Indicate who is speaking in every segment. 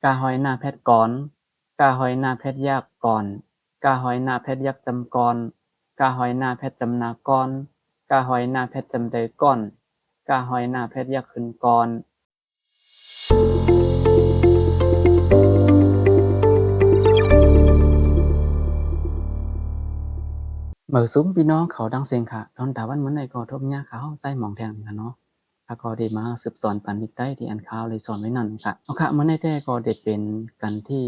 Speaker 1: กาหอยหน้าแพทย์กอนกาหอยหน้าแพทย์ยากก่อนกาหอยหน้าแพทย์ยักจำกรกาหอยหน้าแพทย์จำนากรกาหอยหน้าแพทย์จำใดก้อนกาหอยหน้าแพทย์ยักขึ้นกรเมื่อซุ้มพี่น้องเขาดังเสียงค่ะตอนตาวันเหมือนในกอทบยาเขาใส่หมองแทงค่ะเนาะถ้าก็ได้มาสืบสอนปันนิดได้ที่อันข่าวเลยสอนไว้นั่นค่ะเอาค่ะเมื่อในแต่ก็ได้เป็นกันที่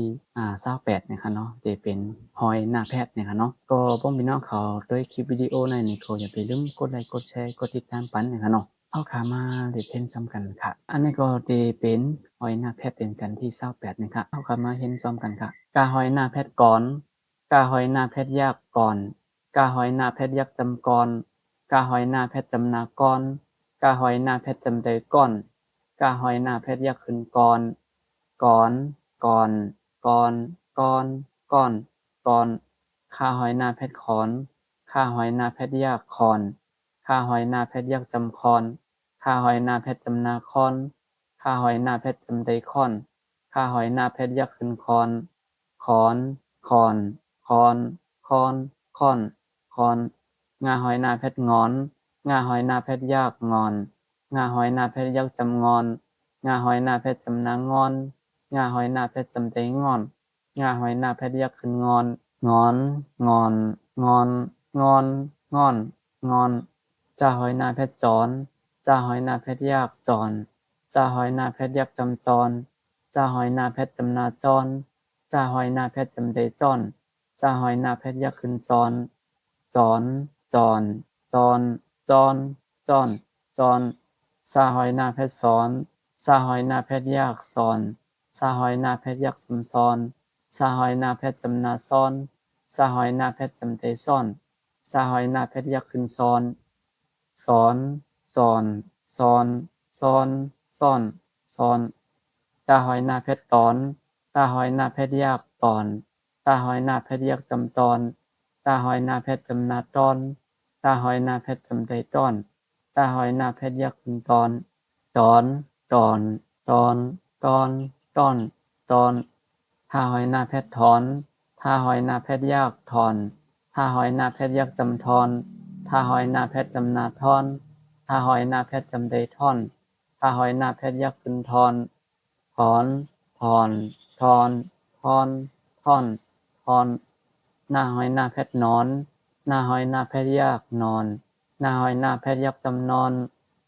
Speaker 1: 28นะคะเนาะได้เป็นหอยหน้าแพทย์เนี่ยค่ะเนาะก็พ่อพี่น้องเขาด้วยคลิปวิดีโอในนี่ก็อย่าไปลืมกดไลค์กดแชร์กดติดตามปันนะคะเนาะเอาค่ะมาได้เห็นซ้ำกันค่ะอันนี้ก็ได้เป็นหอยหน้าแพทย์เป็นกันที่28นะคะเอาค่ะมาเห็นซ้ำกันค่ะกาหอยหน้าแพทย์ก่อนกาหอยหน้าแพทย์ยากก่อนกาหอยหน้าแพทย์ยักจำกรกาหอยหน้าแพทย์จำนากรกาหอยหน้าแพทย์จำใดก้อนกาหอยหน้าแพทย์ยักขึ้นกรก่อนก่อนก่อนก้อนก้อนก่อนข้าหอยหน้าแพทย์ขอนข้าหอยหน้าแพทย์ยากคอนข้าหอยหน้าแพทย์ยักจำคอนข้าหอยหน้าแพทย์จำนาคอนข้าหอยหน้าแพทย์จำใดคอนข้าหอยหน้าแพทย์ยักขึ้นคอนขอนคอนคอนคอนคอนคอนงาหอยหน้าแพทย์งอนงาหอยหน้าแพทย์ยากงอนงาหอยหน้าแพทย์ยักจำงอนงาหอยหน้าแพทย์จำนางอนงาหอยหน้าเพชรจำใจงอนงาหอยหน้าเพชรยักขึ้นงอนงอนงอนงอนงอนงอนงอนจ่าหอยหน้าเพชรจอนจ่าหอยหน้าเพชรยากจอนจ่าหอยหน้าเพชรยักจำจอนจ่าหอยหน้าเพชรจำนาจอนจ่าหอยหน้าเพชรจำใจจอนจ่าหอยหน้าเพชรยักขึ้นจอนจอนจอนจอนจอนจอนจอนซาหอยหน้าเพชรสอนซาหอยหน้าเพชรยากสอนสาหอยหน้าเพชรยักษ์จำซ้อนสาหอยหน้าเพชรจำนาซ้อนสาหอยหน้าเพชรจำเตซ้อนสาหอยหน้าเพชรยักษ์ขึ้นซ้อนสอนสอนสอนซ้อนซ้อนซ้อนตาหอยหน้าเพชรตอนตาหอยหน้าเพชรยากตอนตาหอยหน้าเพชรยักษ์จำตอนตาหอยหน้าเพชรจำนาตอนตาหอยหน้าเพชรจำใจตอนตาหอยหน้าเพชรยักษ์ขึ้นตอนตอนตอนตอนตอนตอนตอนถ้าหอยหน้าแพทย์ถอนถ้าหอยหน้าแพทย์ยากถอนถ้าหอยหน้าแพทย์ยากจำทอนถ้าหอยหน้าแพทย์จำนาทอนถ้าหอยหน้าแพทย์จำใดท่อนถ้าหอยหน้าแพทย์ยากขึ้นทอนถอนถอนทอนทอนท่อนทอนหน้าหอยหน้าแพทย์นอนหน้าหอยหน้าแพทย์ยากนอนหน้าหอยหน้าแพทย์ยากจำนอน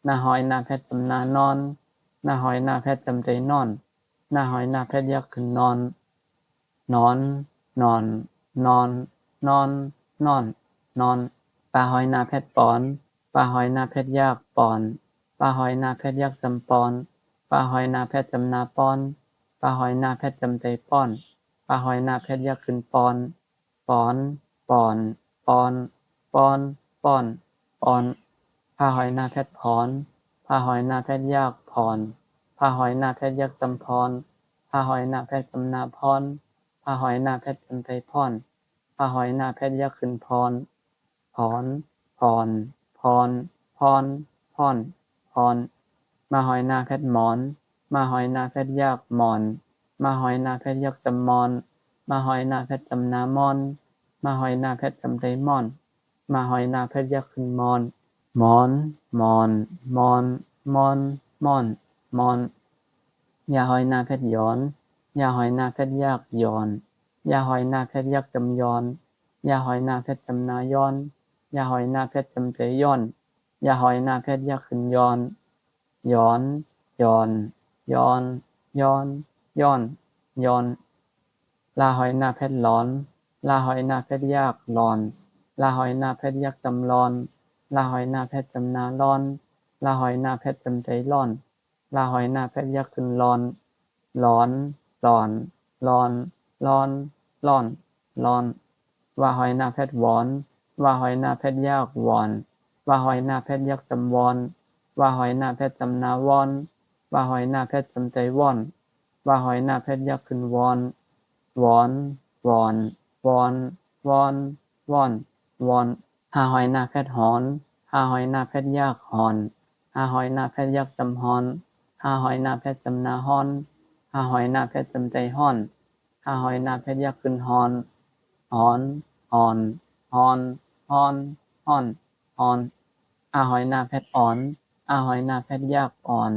Speaker 1: หน้าหอยหน้าแพทย์จำนานอนหน้าหอยหน้าแพทย์จำใจนอนหน้าหอยหน้าแพทย์ยักขึ้นนอนนอนนอนนอนนอนนอนนอนปลาหอยหน้าแพทย์ปอนปลาหอยหน้าแพทย์ยากปอนปลาหอยหน้าแพทย์ยักจำปอนปลาหอยหน้าแพทย์จำนาปอนปลาหอยหน้าแพทย์จำใจป้อนปลาหอยหน้าแพทย์ยักขึ้นปอนปอนปอนปอนปอนปอนปอนปลาหอยหน้าแพทย์พรปลาหอยหน้าแพทย์ยากพรปลาหอยหน้าแพทย์ยักจำพรปลาหอยหน้าแพทย์จำนาพรปลาหอยหน้าแพทย์จำใจพรปลาหอยหน้าแพทย์ยักขึ้นพรพรพรพรพรพรพรมาหอยหน้าแพทย์หมอนมาหอยหน้าแพทย์ยากหมอนมาหอยหน้าแพทย์ยักจำมอนมาหอยหน้าแพทย์จำนามอนมาหอยหน้าแพทย์จำใจมอนมาหอยหน้าเพชรยักษ์ขึ้นมอนมอนมอนมอนมอนมอนมอนยาหอยหน้าเพชรย้อนยาหอยหน้าเพชรยักษ์ย้อนยาหอยหน้าเพชรยักษ์จำย้อนยาหอยหน้าเพชรจำนาย้อนยาหอยหน้าเพชรจำใจย้อนยาหอยหน้าเพชรยักษ์ขึ้นย้อนย้อนย้อนย้อนย้อนย้อนย้อนลาหอยหน้าเพชรร้อนลาหอยหน้าเพชรยากร้อนลาหอยหน้าเพชรยักษ์จำร้อนลาหอยหน้าเพชรจำนาร้อนลาหอยหน้าเพชรจำใจร้อนลาหอยหน้าเพชรยักษ์ขึ้นร้อนร้อนร้อนร้อนร้อนร้อนร้อนว่าหอยหน้าเพชรวอนว่าหอยหน้าเพชรยากวอนว่าหอยหน้าเพชรยักษ์จำวอนว่าหอยหน้าเพชรจำนาวอนว่าหอยหน้าเพชรจำใจวอนว่าหอยหน้าเพชรยักษ์ขึ้นวอนวอนวอนวอนวอนวอนวอนหาหอยหน้าเพชรหอนหาหอยหน้าเพชรยากหอนหาหอยหน้าเพชรยักษ์จำหอนหาหอยหน้าเพชรจำนาฮอน ถ้าหอยหน้าเพชรจำใจฮ้อนถ้าหอยหน้าเพชรอยากขึ้นฮอนฮอนฮอนฮอนฮอนฮอนฮอนหอยหน้าเพชรอ่อนหอยหน้าเพชรอยากอ่อน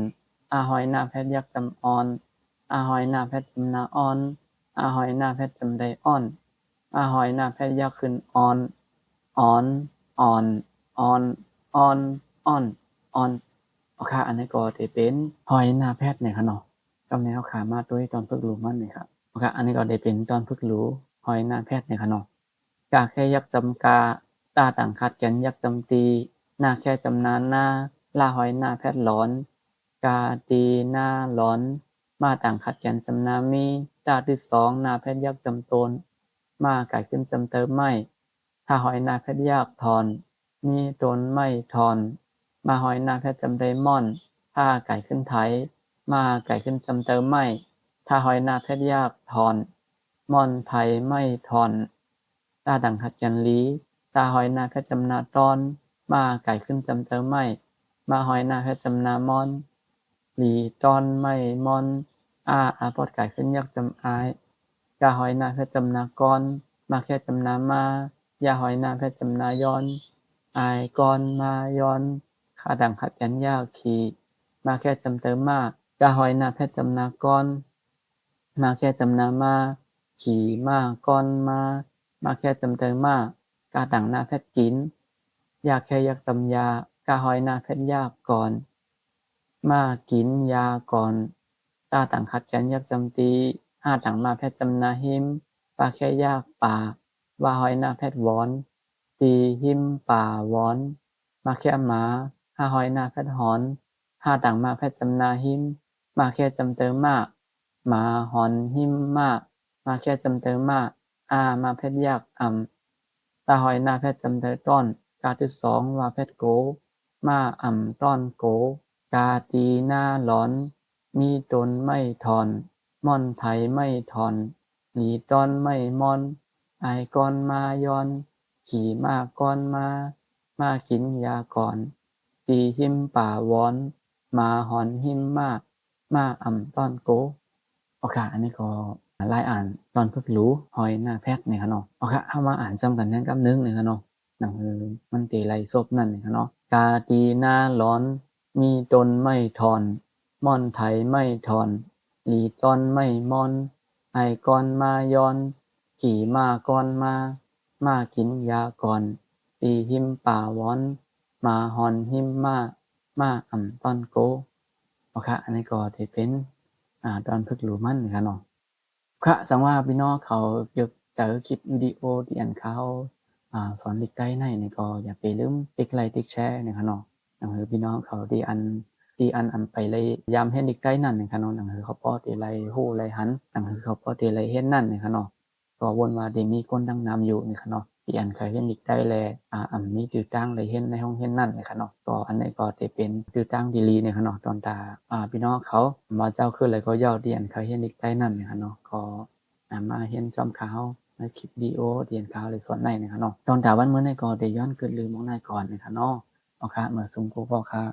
Speaker 1: หอยหน้าเพชรอยากจำอ่อนหอยหน้าเพชรจำนาอ่อนหอยหน้าเพชรจำได้อ่อนหอยหน้าเพชรอยากขึ้นอ่อนอ่อนอ่อนอ่อนอ่อนอ่อนอ่อนอันนี้ก็จะเป็นหอยหน้าเพชรเนี่ยค่ะเนาะก็แนวขามาตัวตอนฝึกรู้มันเนี่ยครับอันนี้ก็ได้เป็นตอนฝึกรู้หอยหน้าเพชรเนี่ยค่ะเนาะกาแค่ยักจำกาตาต่างคัดกันยักจำตีหน้าแค่จำนานหน้าลาหอยหน้าแพทย์หลอนกาตีหน้าหลอนมาต่างคัดกันจำนามีตาที่สองหน้าแพทย์ยักจำตนมาไก่ขึ้นจำเติมไม่ถ้าหอยหน้าแพทย์ยากถอนมีตนไม่ถอนมาหอยหน้าแพทย์จำไดมอนถ้าไก่ขึ้นไถมาไก่ขึ้นจำเติมไม่ถ้าหอยหน้าแพทย์ยากถอนม่อนไผไม่ถอนตาดังคัดกันลีตาหอยหน้าแพทย์จำนาตอนมาไก่ขึ้นจำเติมไม่มาหอยหน้าแพทย์จำนามอนหลีตอนไม่มอนปอดไก่ขึ้นยักจำอายกาหอยหน้าแพทย์จำนากรมาแค่จำนามายาหอยหน้าแพทย์จำนายอนอายกรมายอนขาดังคัดกันยาวขีมาแค่จำเติมมากกาหอยหน้าแพทย์จำนากรมาแค่จำนามาขี่มาก้อนมาแค่จำเติมมากกาดังหน้าแพทย์กินอยากแค่อยากจำยากาหอยหน้าแพทย์ยากก่อนมากินยาก่อนตาต่างคัดกันยักจำตีต่างมาแพทย์จำนาหิมปลาแค่ยากป่าว่าหอยหน้าแพทย์วอนตีหิมป่าวอนมาแค่หมาหอยหน้าแพทย์หอนต่างมาแพทย์จำนาหิมมาแค่จำเติมมากหมาหอนหิมมากมาแค่จำเติมมากมาแพทย์ยากตาหอยหน้าแพทย์จำเติมต้นกาที่สองว่าแพทย์โกมาต้อนโกกาตีหน้าหลอนมีตนไม่ถอนม่อนไผไม่ถอนหนีตอนไม่มอนอายก่อนมายอนขี่มาก่อนมากินยาก่อนตีหิมป่าวอนมาหอนหิมมาต้อนโกอันนี้ก็รายอ่านตอนฝึกรู้หอยหน้าแพทย์เนี่ยค่ะเนาะเข้ามาอ่านจำกันแน่นกับนึงเนี่ยค่ะเนาะหนังมันตีไรซบนั่นเนี่ยค่ะเนาะกาตีหน้าร้อนมีตนไม่ถอนม่อนไถไม่ถอนหลีตอนไม่มอนไอก่อนมายอนขี่มาก่อนมากินยาก่อนตีหิมป่าวอนมาหอนหิมมาต้อนโกอันนี้ก็จะเป็นตอนฝึกรู้มันค่ะเนาะสังว่าพี่น้องเขาเกี่ยวเจอคลิปวิดีโอที่อันเขาสอนเด็กได้ในนี่ก็อย่าไปลืมติ๊กไลค์ติ๊กแชร์นะคะเนาะพี่น้องเขาที่อันไปเลยยามเฮ็ดเด็กได้นั่นนะคะเนาะเขาป้อที่ไรฮู้ไรหันเขาป้อที่ไรเฮ็ดนั่นนะคะเนาะก็วนว่าเด็กนี้คนดังนำอยู่นะคะเนาะที่อันเคยเฮ็ดเด็กได้แลอันนี้ติวตั้งเลยเฮ็ดในห้องเฮ็ดนั่นนะคะเนาะก็อันนี้ก็จะเป็นติวตั้งดีลีนะคะเนาะตอนตาพี่น้องเขามาเจ้าขึ้นเลยก็ย่อที่อันเคยเฮ็ดเด็กได้นั่นนะคะเนาะก็มาเฮ็ดจอมขาวในคลิปวิดีโอที่อันเขาเลยสอนในนะคะเนาะตอนตาวันมื้อในก็ได้ย้อนขึ้นลืมมองในก่อนนะคะเนาะเมื่อซุมกูก็ค่ะ